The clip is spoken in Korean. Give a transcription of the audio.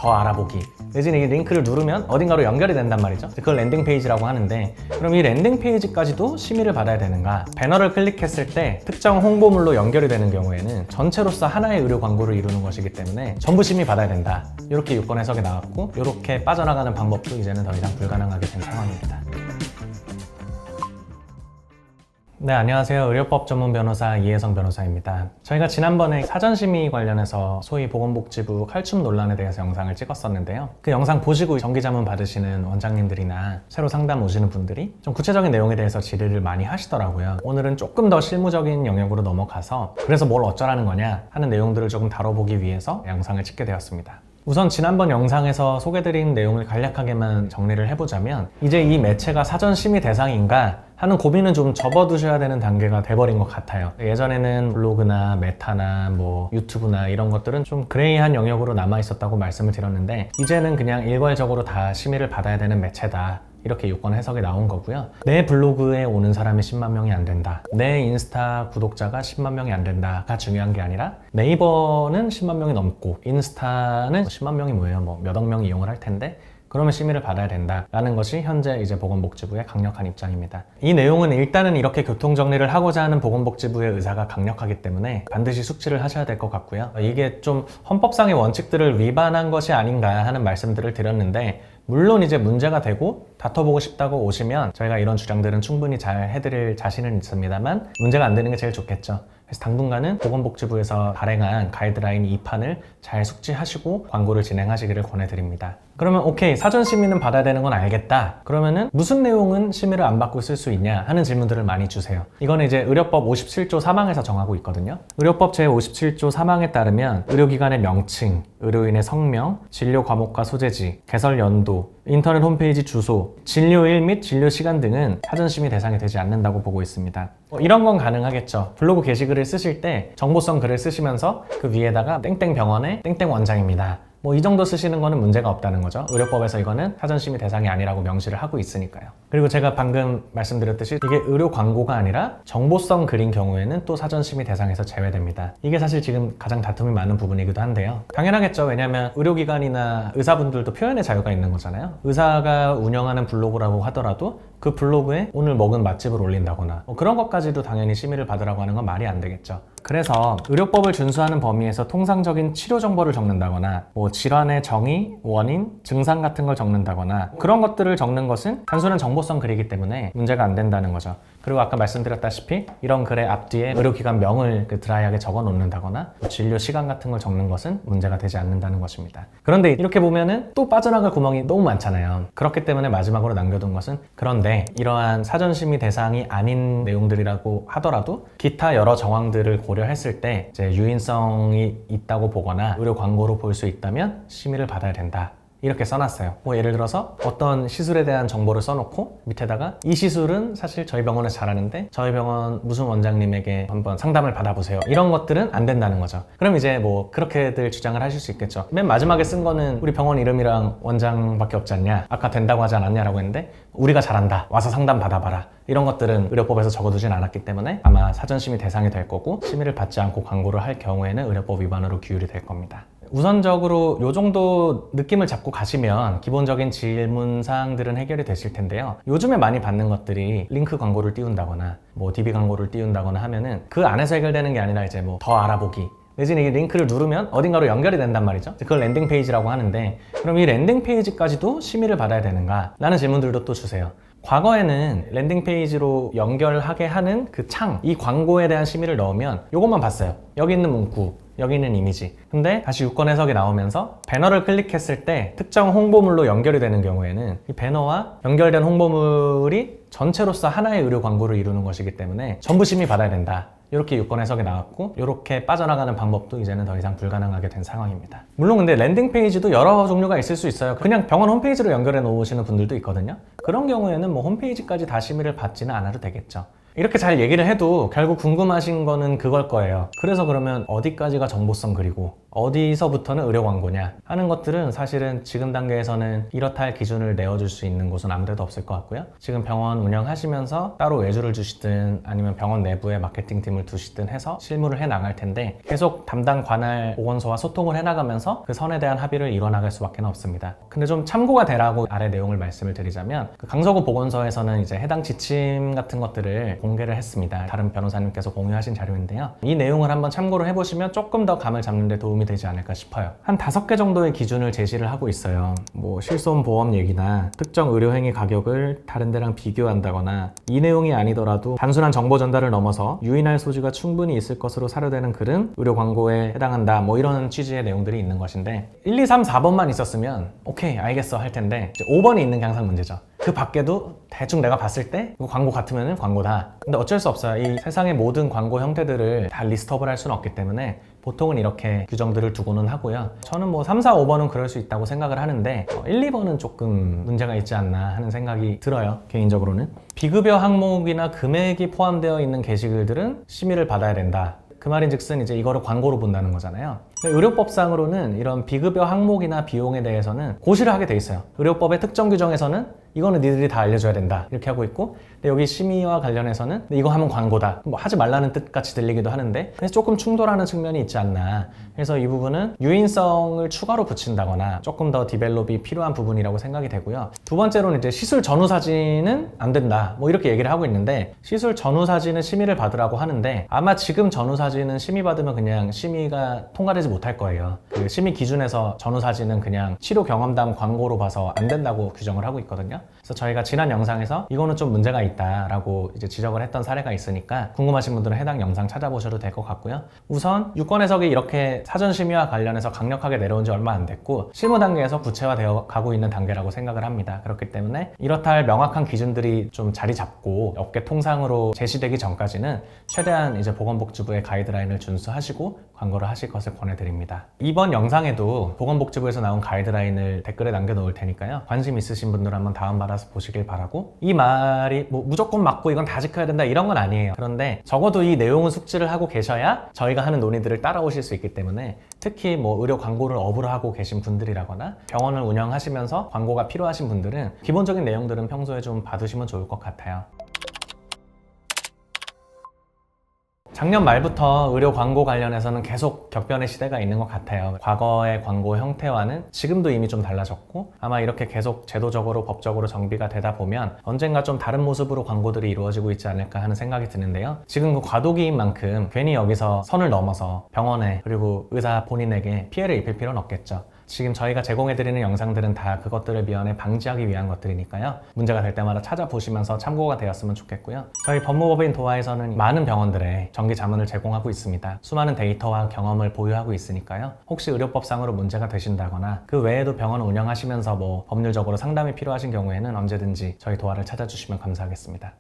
더 알아보기, 내지는 이 링크를 누르면 어딘가로 연결이 된단 말이죠. 그걸 랜딩 페이지라고 하는데, 그럼 이 랜딩 페이지까지도 심의를 받아야 되는가? 배너를 클릭했을 때 특정 홍보물로 연결이 되는 경우에는 전체로서 하나의 의료 광고를 이루는 것이기 때문에 전부 심의 받아야 된다. 이렇게 유권 해석이 나왔고, 이렇게 빠져나가는 방법도 이제는 더 이상 불가능하게 된 상황입니다. 네, 안녕하세요. 의료법 전문 변호사 이혜성 변호사입니다. 저희가 지난번에 사전심의 관련해서 소위 보건복지부 칼춤 논란에 대해서 영상을 찍었었는데요. 그 영상 보시고 정기자문 받으시는 원장님들이나 새로 상담 오시는 분들이 좀 구체적인 내용에 대해서 질의를 많이 하시더라고요. 오늘은 조금 더 실무적인 영역으로 넘어가서 그래서 뭘 어쩌라는 거냐 하는 내용들을 조금 다뤄보기 위해서 영상을 찍게 되었습니다. 우선 지난번 영상에서 소개드린 내용을 간략하게만 정리를 해보자면, 이제 이 매체가 사전 심의 대상인가 하는 고민은 좀 접어두셔야 되는 단계가 돼버린 것 같아요. 예전에는 블로그나 메타나 뭐 유튜브나 이런 것들은 좀 그레이한 영역으로 남아있었다고 말씀을 드렸는데, 이제는 그냥 일괄적으로 다 심의를 받아야 되는 매체다, 이렇게 유권 해석이 나온 거고요. 내 블로그에 오는 사람이 10만 명이 안 된다, 내 인스타 구독자가 10만 명이 안 된다가 중요한 게 아니라, 네이버는 10만 명이 넘고 인스타는 10만 명이 뭐예요? 뭐 몇억 명이 이용을 할 텐데 그러면 심의를 받아야 된다라는 것이 현재 이제 보건복지부의 강력한 입장입니다. 이 내용은 일단은 이렇게 교통정리를 하고자 하는 보건복지부의 의사가 강력하기 때문에 반드시 숙지를 하셔야 될 것 같고요. 이게 좀 헌법상의 원칙들을 위반한 것이 아닌가 하는 말씀들을 드렸는데, 물론 이제 문제가 되고 다퉈보고 싶다고 오시면 저희가 이런 주장들은 충분히 잘 해드릴 자신은 있습니다만, 문제가 안 되는 게 제일 좋겠죠. 그래서 당분간은 보건복지부에서 발행한 가이드라인 2판을 잘 숙지하시고 광고를 진행하시기를 권해드립니다. 그러면 오케이, 사전 심의는 받아야 되는 건 알겠다. 그러면은 무슨 내용은 심의를 안 받고 쓸 수 있냐 하는 질문들을 많이 주세요. 이거는 이제 의료법 57조 3항에서 정하고 있거든요. 의료법 제57조 3항에 따르면 의료기관의 명칭, 의료인의 성명, 진료 과목과 소재지, 개설 연도, 인터넷 홈페이지 주소, 진료일 및 진료 시간 등은 사전 심의 대상이 되지 않는다고 보고 있습니다. 이런 건 가능하겠죠. 블로그 게시글을 쓰실 때 정보성 글을 쓰시면서 그 위에다가 땡땡 병원의 땡땡 원장입니다, 뭐 이 정도 쓰시는 거는 문제가 없다는 거죠. 의료법에서 이거는 사전심의 대상이 아니라고 명시를 하고 있으니까요. 그리고 제가 방금 말씀드렸듯이 이게 의료 광고가 아니라 정보성 글인 경우에는 또 사전심의 대상에서 제외됩니다. 이게 사실 지금 가장 다툼이 많은 부분이기도 한데요. 당연하겠죠. 왜냐하면 의료기관이나 의사분들도 표현의 자유가 있는 거잖아요. 의사가 운영하는 블로그라고 하더라도 그 블로그에 오늘 먹은 맛집을 올린다거나 그런 것까지도 당연히 심의를 받으라고 하는 건 말이 안 되겠죠. 그래서 의료법을 준수하는 범위에서 통상적인 치료 정보를 적는다거나 뭐 질환의 정의, 원인, 증상 같은 걸 적는다거나 그런 것들을 적는 것은 단순한 정보성 글이기 때문에 문제가 안 된다는 거죠. 그리고 아까 말씀드렸다시피 이런 글의 앞뒤에 의료기관 명을 드라이하게 적어 놓는다거나 진료 시간 같은 걸 적는 것은 문제가 되지 않는다는 것입니다. 그런데 이렇게 보면은 또 빠져나갈 구멍이 너무 많잖아요. 그렇기 때문에 마지막으로 남겨둔 것은, 그런데 이러한 사전심의 대상이 아닌 내용들이라고 하더라도 기타 여러 정황들을 고려했을 때 이제 유인성이 있다고 보거나 의료 광고로 볼 수 있다면 심의를 받아야 된다, 이렇게 써놨어요. 뭐 예를 들어서 어떤 시술에 대한 정보를 써놓고 밑에다가 이 시술은 사실 저희 병원에서 잘하는데 저희 병원 무슨 원장님에게 한번 상담을 받아보세요, 이런 것들은 안 된다는 거죠. 그럼 이제 뭐 그렇게들 주장을 하실 수 있겠죠. 맨 마지막에 쓴 거는 우리 병원 이름이랑 원장밖에 없지 않냐, 아까 된다고 하지 않았냐라고 했는데 우리가 잘한다, 와서 상담 받아봐라, 이런 것들은 의료법에서 적어두진 않았기 때문에 아마 사전심의 대상이 될 거고, 심의를 받지 않고 광고를 할 경우에는 의료법 위반으로 규율이 될 겁니다. 우선적으로 이 정도 느낌을 잡고 가시면 기본적인 질문사항들은 해결이 되실 텐데요. 요즘에 많이 받는 것들이 링크 광고를 띄운다거나 뭐 DB 광고를 띄운다거나 하면은 그 안에서 해결되는 게 아니라 이제 뭐 더 알아보기, 내지는 이 링크를 누르면 어딘가로 연결이 된단 말이죠. 그걸 랜딩 페이지라고 하는데, 그럼 이 랜딩 페이지까지도 심의를 받아야 되는가 라는 질문들도 또 주세요. 과거에는 랜딩 페이지로 연결하게 하는 그 창, 이 광고에 대한 심의를 넣으면 이것만 봤어요. 여기 있는 문구, 여기 있는 이미지. 근데 다시 유권 해석이 나오면서 배너를 클릭했을 때 특정 홍보물로 연결이 되는 경우에는 이 배너와 연결된 홍보물이 전체로서 하나의 의료 광고를 이루는 것이기 때문에 전부 심의 받아야 된다, 이렇게 유권 해석이 나왔고, 이렇게 빠져나가는 방법도 이제는 더 이상 불가능하게 된 상황입니다. 물론 근데 랜딩 페이지도 여러 종류가 있을 수 있어요. 그냥 병원 홈페이지로 연결해 놓으시는 분들도 있거든요. 그런 경우에는 뭐 홈페이지까지 다 심의를 받지는 않아도 되겠죠. 이렇게 잘 얘기를 해도 결국 궁금하신 거는 그걸 거예요. 그래서 그러면 어디까지가 정보성 글이고 어디서부터는 의료 광고냐 하는 것들은 사실은 지금 단계에서는 이렇다 할 기준을 내어줄 수 있는 곳은 아무데도 없을 것 같고요. 지금 병원 운영하시면서 따로 외주를 주시든 아니면 병원 내부에 마케팅팀을 두시든 해서 실무를 해 나갈 텐데 계속 담당 관할 보건소와 소통을 해 나가면서 그 선에 대한 합의를 이뤄 나갈 수밖에 없습니다. 근데 좀 참고가 되라고 아래 내용을 말씀을 드리자면 그 강서구 보건소에서는 이제 해당 지침 같은 것들을 공개를 했습니다. 다른 변호사님께서 공유하신 자료인데요. 이 내용을 한번 참고를 해보시면 조금 더 감을 잡는 데 도움이 되지 않을까 싶어요. 한 5개 정도의 기준을 제시를 하고 있어요. 뭐 실손보험 얘기나 특정 의료행위 가격을 다른 데랑 비교한다거나 이 내용이 아니더라도 단순한 정보 전달을 넘어서 유인할 소지가 충분히 있을 것으로 사료되는 글은 의료 광고에 해당한다, 뭐 이런 취지의 내용들이 있는 것인데 1, 2, 3, 4번만 있었으면 오케이 알겠어 할 텐데 이제 5번이 있는 게 항상 문제죠. 그 밖에도 대충 내가 봤을 때 이거 광고 같으면 광고다. 근데 어쩔 수 없어요. 이 세상의 모든 광고 형태들을 다 리스트업을 할 수는 없기 때문에 보통은 이렇게 규정들을 두고는 하고요. 저는 뭐 3, 4, 5번은 그럴 수 있다고 생각을 하는데 1, 2번은 조금 문제가 있지 않나 하는 생각이 들어요. 개인적으로는. 비급여 항목이나 금액이 포함되어 있는 게시글들은 심의를 받아야 된다. 그 말인즉슨 이제 이거를 광고로 본다는 거잖아요. 의료법상으로는 이런 비급여 항목이나 비용에 대해서는 고시를 하게 돼 있어요. 의료법의 특정 규정에서는 이거는 니들이 다 알려줘야 된다 이렇게 하고 있고, 근데 여기 심의와 관련해서는 이거 하면 광고다, 뭐 하지 말라는 뜻 같이 들리기도 하는데 그래서 조금 충돌하는 측면이 있지 않나. 그래서 이 부분은 유인성을 추가로 붙인다거나 조금 더 디벨롭이 필요한 부분이라고 생각이 되고요. 두 번째로는 이제 시술 전후 사진은 안 된다 뭐 이렇게 얘기를 하고 있는데, 시술 전후 사진은 심의를 받으라고 하는데 아마 지금 전후 사진은 심의 받으면 그냥 심의가 통과되지 못할 거예요. 그 심의 기준에서 전후 사진은 그냥 치료 경험담 광고로 봐서 안 된다고 규정을 하고 있거든요. 그래서 저희가 지난 영상에서 이거는 좀 문제가 있다라고 이제 지적을 했던 사례가 있으니까 궁금하신 분들은 해당 영상 찾아보셔도 될 것 같고요. 우선 유권 해석이 이렇게 사전 심의와 관련해서 강력하게 내려온 지 얼마 안 됐고 실무 단계에서 구체화되어 가고 있는 단계라고 생각을 합니다. 그렇기 때문에 이렇다 할 명확한 기준들이 좀 자리 잡고 업계 통상으로 제시되기 전까지는 최대한 이제 보건복지부의 가이드라인을 준수하시고 광고를 하실 것을 권해드립니다. 이번 영상에도 보건복지부에서 나온 가이드라인을 댓글에 남겨놓을 테니까요. 관심 있으신 분들 한번 다운받아서 보시길 바라고, 이 말이 뭐 무조건 맞고 이건 다 지켜야 된다 이런 건 아니에요. 그런데 적어도 이 내용은 숙지를 하고 계셔야 저희가 하는 논의들을 따라오실 수 있기 때문에, 특히 뭐 의료 광고를 업으로 하고 계신 분들이라거나 병원을 운영하시면서 광고가 필요하신 분들은 기본적인 내용들은 평소에 좀 받으시면 좋을 것 같아요. 작년 말부터 의료 광고 관련해서는 계속 격변의 시대가 있는 것 같아요. 과거의 광고 형태와는 지금도 이미 좀 달라졌고, 아마 이렇게 계속 제도적으로 법적으로 정비가 되다 보면 언젠가 좀 다른 모습으로 광고들이 이루어지고 있지 않을까 하는 생각이 드는데요. 지금 그 과도기인 만큼 괜히 여기서 선을 넘어서 병원에 그리고 의사 본인에게 피해를 입힐 필요는 없겠죠. 지금 저희가 제공해드리는 영상들은 다 그것들을 미연에 방지하기 위한 것들이니까요. 문제가 될 때마다 찾아보시면서 참고가 되었으면 좋겠고요. 저희 법무법인 도하에서는 많은 병원들에 정기 자문을 제공하고 있습니다. 수많은 데이터와 경험을 보유하고 있으니까요. 혹시 의료법상으로 문제가 되신다거나 그 외에도 병원을 운영하시면서 뭐 법률적으로 상담이 필요하신 경우에는 언제든지 저희 도하를 찾아주시면 감사하겠습니다.